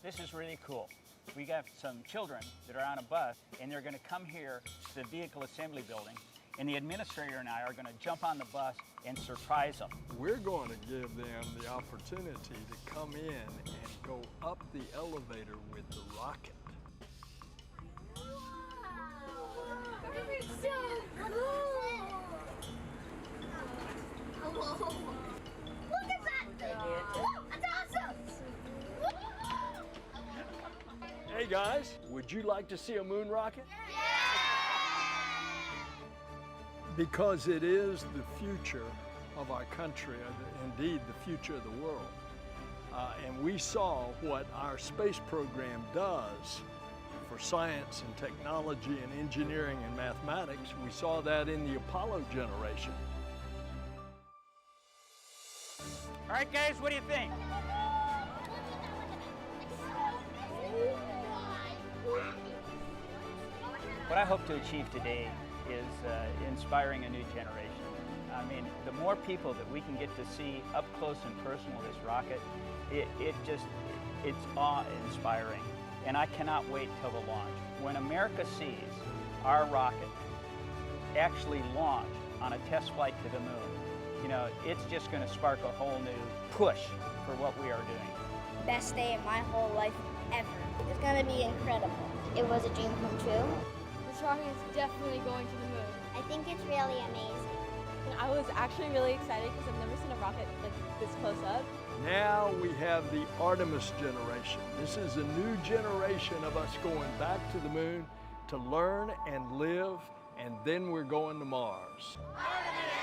This is really cool. We got some children that are on a bus, and they're going to come here to the vehicle assembly building, and the administrator and I are going to jump on the bus and surprise them. We're going to give them the opportunity to come in and go up the elevator with the rocket. It's so cool! Look at that thing! Whoa, that's awesome! Hey guys, would you like to see a moon rocket? Because it is the future of our country, indeed the future of the world. And we saw what our space program does for science and technology and engineering and mathematics. We saw that in the Apollo generation. All right, guys, what do you think? What I hope to achieve today is inspiring a new generation. I mean, the more people that we can get to see up close and personal this rocket, it's awe-inspiring. And I cannot wait till the launch. When America sees our rocket actually launch on a test flight to the moon, you know, it's just going to spark a whole new push for what we are doing. Best day of my whole life ever. It's gonna be incredible. It was a dream come true. This rocket is definitely going to the moon. I think it's really amazing. And I was actually really excited because I've never seen a rocket like this close up. Now we have the Artemis generation. This is a new generation of us going back to the moon to learn and live, and then we're going to Mars. Artemis!